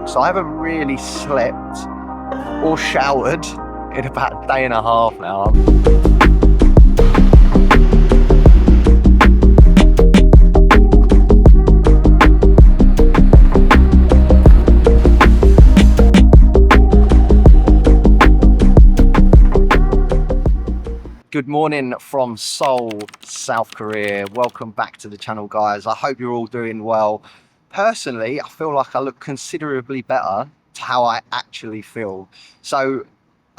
So I haven't really slept or showered in about a day and a half now. Good morning from Seoul, South Korea. Welcome back to the channel, guys. I hope you're all doing well. Personally, I feel like I look considerably better to how I actually feel. So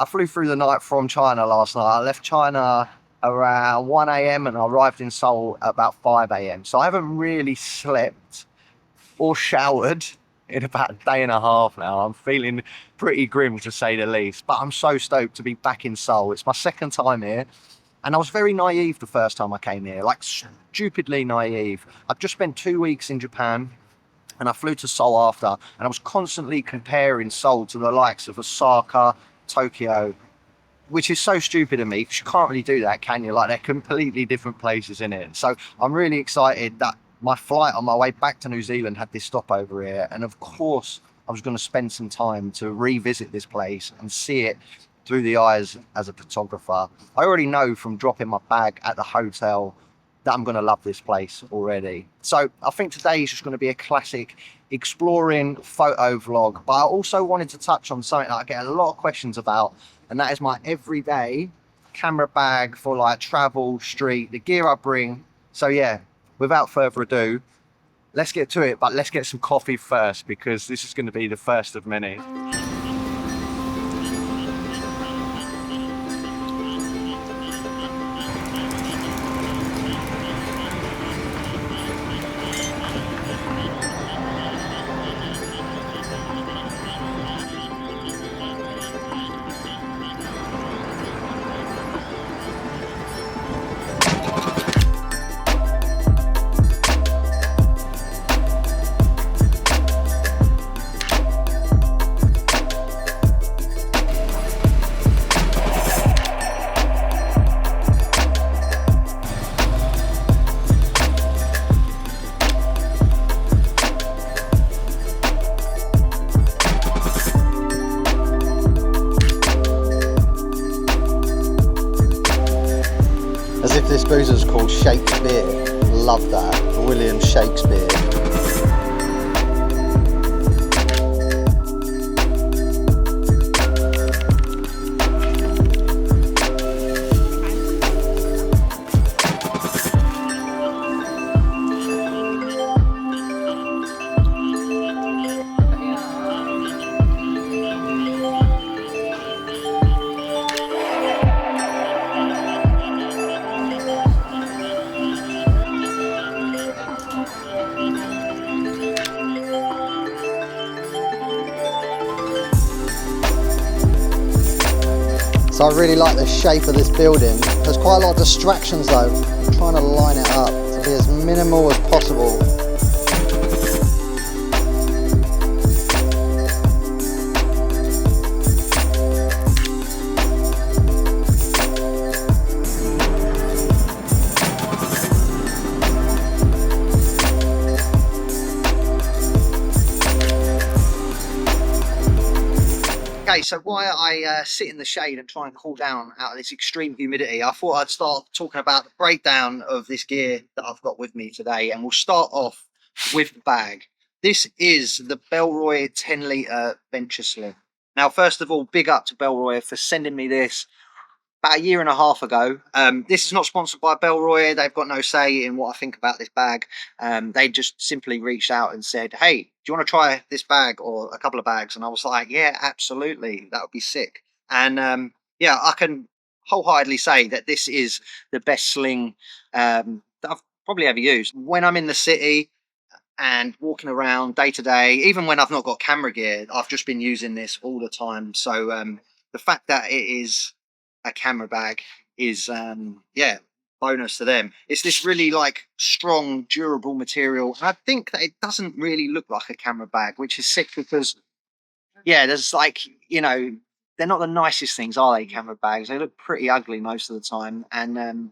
I flew through the night from China last night. I left China around 1 a.m. and I arrived in Seoul at about 5 a.m. So I haven't really slept or showered in about a day and a half now. I'm feeling pretty grim, to say the least, but I'm so stoked to be back in Seoul. It's my second time here, and I was very naive the first time I came here, like stupidly naive. I've just spent 2 weeks in Japan, and I flew to Seoul after, and I was constantly comparing Seoul to the likes of Osaka, Tokyo, which is so stupid of me, because you can't really do that, can you? Like, they're completely different places, in it. So I'm really excited that my flight on my way back to New Zealand had this stopover here, and of course I was going to spend some time to revisit this place and see it through the eyes as a photographer. I already know from dropping my bag at the hotel that I'm going to love this place already. So I think today is just going to be a classic exploring photo vlog, but I also wanted to touch on something that I get a lot of questions about, and that is my everyday camera bag for like travel, street, the gear I bring. So yeah, without further ado, let's get to it, but let's get some coffee first, because this is going to be the first of many. As if this boozer's called Shakespeare. Love that. William Shakespeare. So I really like the shape of this building. There's quite a lot of distractions though. I'm trying to line it up to be as minimal as possible. Okay, so while I sit in the shade and try and cool down out of this extreme humidity, I thought I'd start talking about the breakdown of this gear that I've got with me today, and we'll start off with the bag. This is the Belroy 10-litre Venture Sling. Now, first of all, big up to Belroy for sending me this about a year and a half ago. This is not sponsored by Belroy. They've got no say in what I think about this bag. They just simply reached out and said, hey, do you want to try this bag or a couple of bags? And I was like, yeah, absolutely. That would be sick. And yeah, I can wholeheartedly say that this is the best sling that I've probably ever used. When I'm in the city and walking around day to day, even when I've not got camera gear, I've just been using this all the time. So the fact that it is a camera bag is yeah, bonus to them. It's this really like strong, durable material, and I think that it doesn't really look like a camera bag, which is sick, because yeah, there's like, you know, they're not the nicest things, are they, camera bags? They look pretty ugly most of the time. And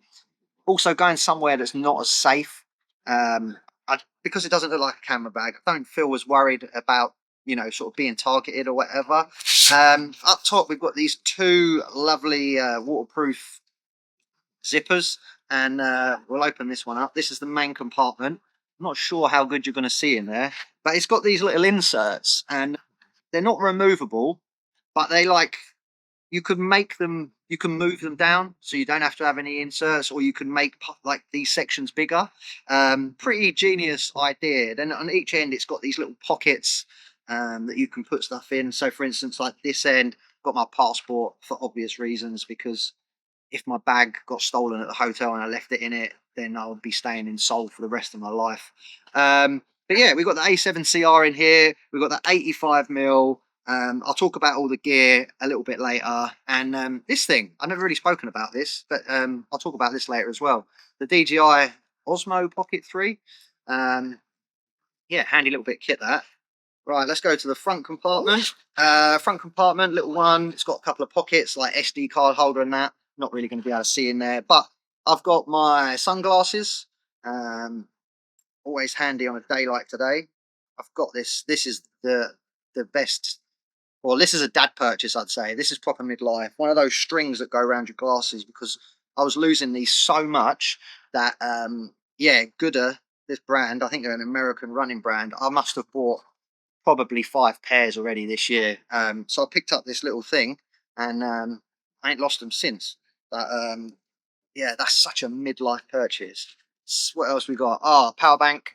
also going somewhere that's not as safe, because it doesn't look like a camera bag, I don't feel as worried about, you know, sort of being targeted or whatever. Up top, we've got these two lovely waterproof zippers, and we'll open this one up. This is the main compartment. I'm not sure how good you're going to see in there, but it's got these little inserts, and they're not removable, but they like, you can make them, you can move them down so you don't have to have any inserts, or you can make like these sections bigger. Pretty genius idea. Then on each end it's got these little pockets that you can put stuff in. So for instance, like this end, got my passport for obvious reasons, because if my bag got stolen at the hotel and I left it in it, then I would be staying in Seoul for the rest of my life. But yeah, we've got the A7cr in here. We've got the 85mm. I'll talk about all the gear a little bit later. And this thing, I've never really spoken about this, but I'll talk about this later as well. The DJI Osmo Pocket 3. Yeah, handy little bit of kit that. Right, let's go to the front compartment. Front compartment, little one. It's got a couple of pockets, like SD card holder and that. Not really going to be able to see in there, but I've got my sunglasses. Always handy on a day like today. I've got this. This is the best. Well, this is a dad purchase, I'd say. This is proper midlife. One of those strings that go around your glasses, because I was losing these so much that, yeah, Gooder, this brand, I think they're an American running brand. I must have bought probably 5 pairs already this year. So I picked up this little thing, and I ain't lost them since. But yeah, that's such a midlife purchase. What else we got? Oh, power bank.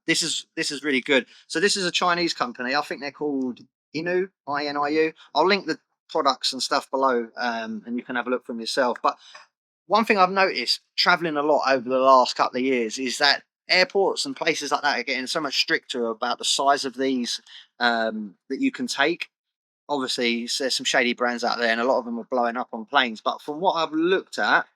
This is really good. So this is a Chinese company. I think they're called Inu, INIU. I'll link the products and stuff below, and you can have a look for them yourself. But one thing I've noticed traveling a lot over the last couple of years is that airports and places like that are getting so much stricter about the size of these that you can take. Obviously, there's some shady brands out there, and a lot of them are blowing up on planes. But from what I've looked at,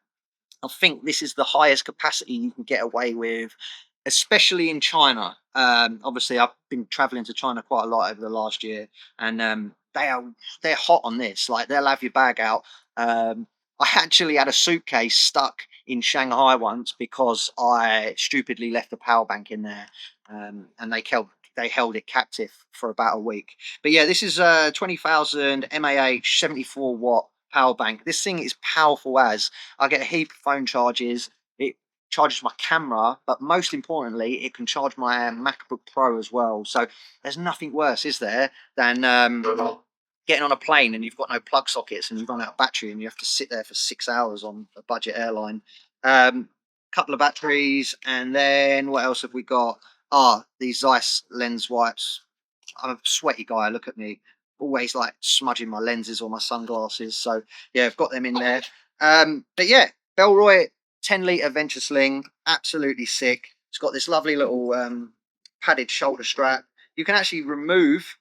I think this is the highest capacity you can get away with, especially in China. Obviously, I've been traveling to China quite a lot over the last year, and they're hot on this. Like, they'll have your bag out. I actually had a suitcase stuck in Shanghai once because I stupidly left a power bank in there, and they held it captive for about a week. But yeah, this is a 20,000 mAh 74 watt power bank. This thing is powerful as. I get a heap of phone charges. It charges my camera, but most importantly, it can charge my MacBook Pro as well. So there's nothing worse, is there, than getting on a plane and you've got no plug sockets and you've run out of battery and you have to sit there for 6 hours on a budget airline. Couple of batteries, and then what else have we got? These Zeiss lens wipes. I'm a sweaty guy, look at me. Always like smudging my lenses or my sunglasses. So yeah, I've got them in there. But yeah, Belroy 10-litre Venture Sling, absolutely sick. It's got this lovely little padded shoulder strap. You can actually remove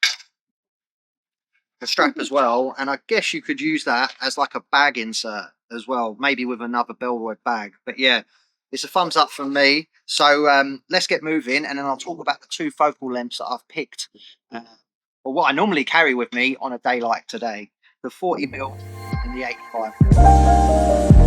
the strap as well, and I guess you could use that as like a bag insert as well, maybe with another Belroy bag. But yeah, it's a thumbs up from me. So let's get moving, and then I'll talk about the 2 focal lengths that I've picked, or what I normally carry with me on a day like today: the 40mm and the 85mm.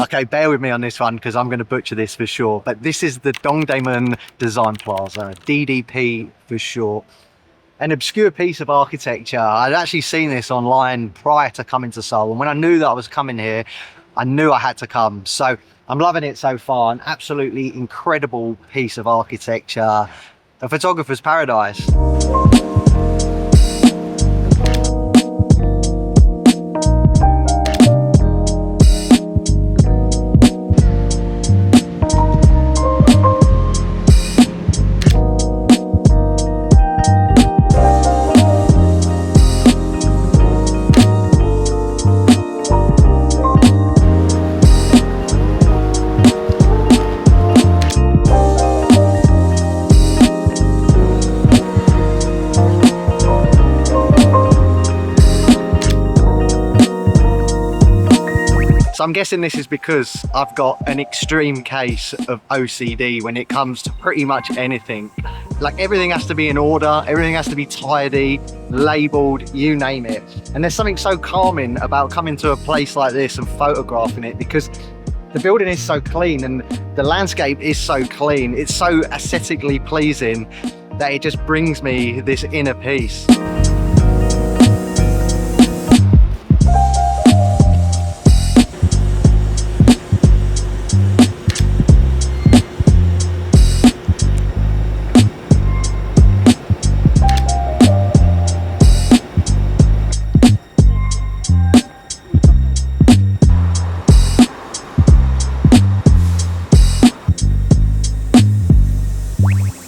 Okay, bear with me on this one because I'm going to butcher this for sure. But this is the Dongdaemun Design Plaza, DDP for short. An obscure piece of architecture. I'd actually seen this online prior to coming to Seoul, and when I knew that I was coming here, I knew I had to come. So I'm loving it so far. An absolutely incredible piece of architecture. A photographer's paradise. So I'm guessing this is because I've got an extreme case of OCD when it comes to pretty much anything. Like, everything has to be in order, everything has to be tidy, labeled, you name it. And there's something so calming about coming to a place like this and photographing it, because the building is so clean and the landscape is so clean. It's so aesthetically pleasing that it just brings me this inner peace.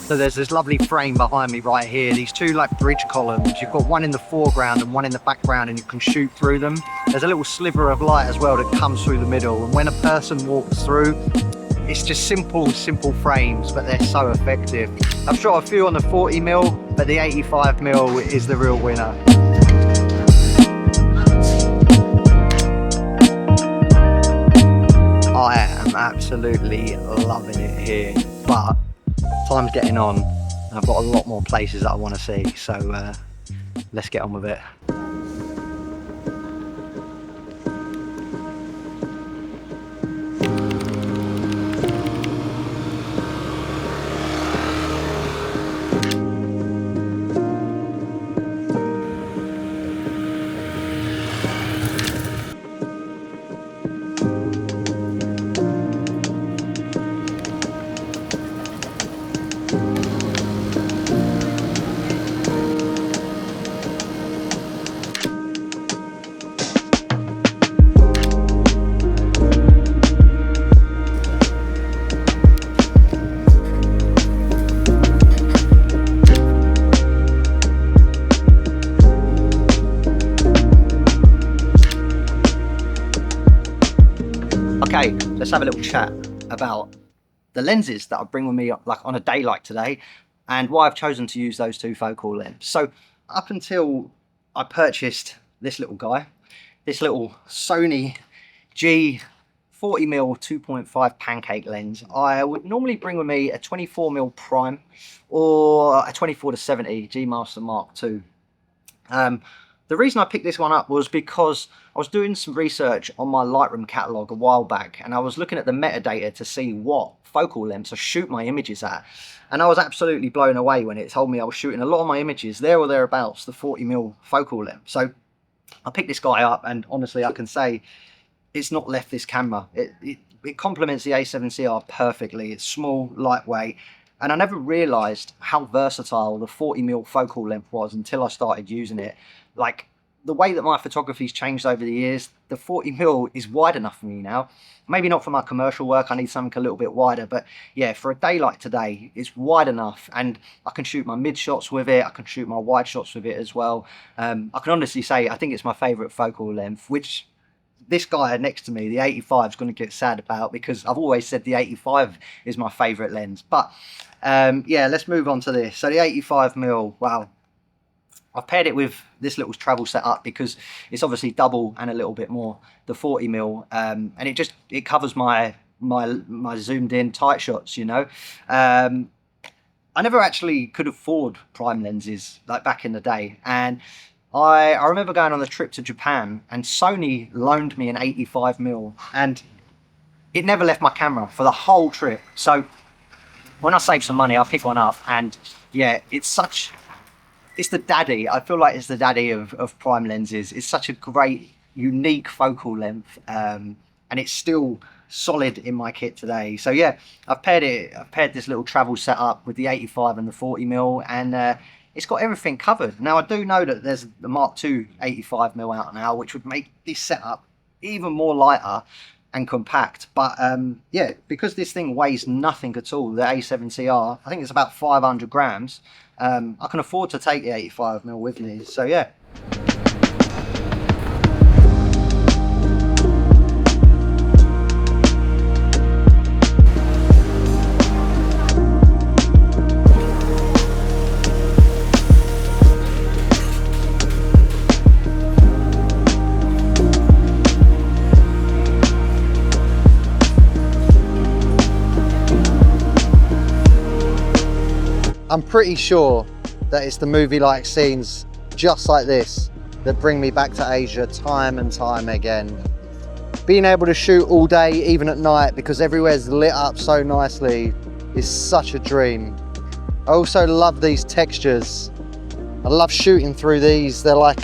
So there's this lovely frame behind me right here, these two like bridge columns. You've got one in the foreground and one in the background, and you can shoot through them. There's a little sliver of light as well that comes through the middle, and when a person walks through, it's just simple frames, but they're so effective. I've shot a few on the 40mm, but the 85mm is the real winner. I am absolutely loving it here, but time's getting on. I've got a lot more places that I want to see, so let's get on with it. Okay, let's have a little chat about the lenses that I bring with me like on a day like today, and why I've chosen to use those two focal lengths. So up until I purchased this little guy, this little Sony G 40mm 2.5 pancake lens, I would normally bring with me a 24mm prime or a 24-70 G Master Mark II. The reason I picked this one up was because I was doing some research on my Lightroom catalog a while back, and I was looking at the metadata to see what focal lengths I shoot my images at, and I was absolutely blown away when it told me I was shooting a lot of my images there or thereabouts the 40mm focal length. So I picked this guy up, and honestly I can say it's not left this camera. It complements the A7cr perfectly. It's small, lightweight, and I never realized how versatile the 40mm focal length was until I started using it. Like, the way that my photography's changed over the years, the 40mm is wide enough for me now. Maybe not for my commercial work, I need something a little bit wider, but yeah, for a day like today, it's wide enough, and I can shoot my mid shots with it, I can shoot my wide shots with it as well. I can honestly say I think it's my favorite focal length, which this guy next to me, the 85, is going to get sad about, because I've always said the 85 is my favorite lens. But yeah, let's move on to this. So the 85mm, wow. I've paired it with this little travel setup because it's obviously double and a little bit more the 40mm, and it covers my zoomed in tight shots, you know. I never actually could afford prime lenses like back in the day, and I remember going on a trip to Japan, and Sony loaned me an 85mm, and it never left my camera for the whole trip. So when I save some money, I'll pick one up, and yeah, it's the daddy. I feel like it's the daddy of prime lenses. It's such a great, unique focal length, and it's still solid in my kit today. So yeah, I've paired this little travel setup with the 85 and the 40mm, and it's got everything covered. Now, I do know that there's the Mark II 85mm out now, which would make this setup even more lighter and compact. But yeah, because this thing weighs nothing at all, the A7cr, I think it's about 500 grams, I can afford to take the 85mm with me. So yeah. I'm pretty sure that it's the movie-like scenes just like this that bring me back to Asia time and time again. Being able to shoot all day, even at night, because everywhere's lit up so nicely, is such a dream. I also love these textures. I love shooting through these. They're like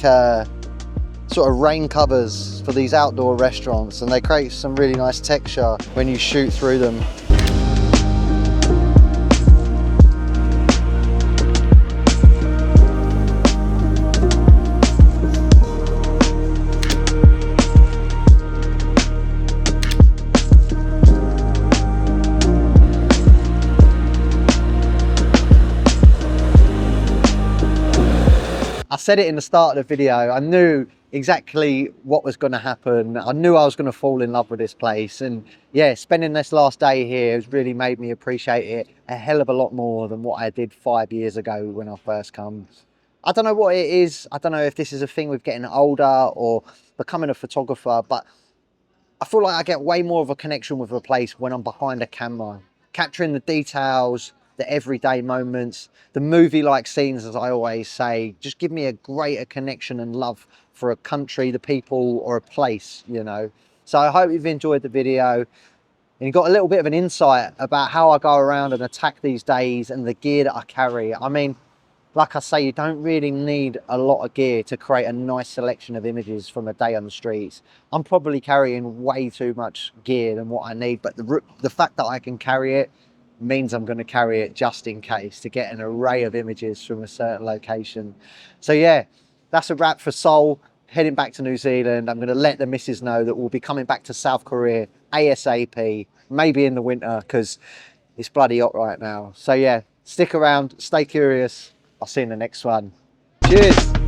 sort of rain covers for these outdoor restaurants, and they create some really nice texture when you shoot through them. I said it in the start of the video, I knew exactly what was going to happen. I knew I was going to fall in love with this place, and yeah, spending this last day here has really made me appreciate it a hell of a lot more than what I did 5 years ago when I first come. I don't know what it is. I don't know if this is a thing with getting older or becoming a photographer, but I feel like I get way more of a connection with a place when I'm behind a camera, capturing the details, the everyday moments, the movie-like scenes, as I always say, just give me a greater connection and love for a country, the people, or a place, you know. So I hope you've enjoyed the video and you got a little bit of an insight about how I go around and attack these days and the gear that I carry. I mean, like I say, you don't really need a lot of gear to create a nice selection of images from a day on the streets. I'm probably carrying way too much gear than what I need, but the fact that I can carry it means I'm going to carry it just in case to get an array of images from a certain location. So yeah, that's a wrap for Seoul. Heading back to New Zealand. I'm going to let the missus know that we'll be coming back to South Korea ASAP, maybe in the winter, because it's bloody hot right now. So yeah, stick around, stay curious. I'll see you in the next one. Cheers.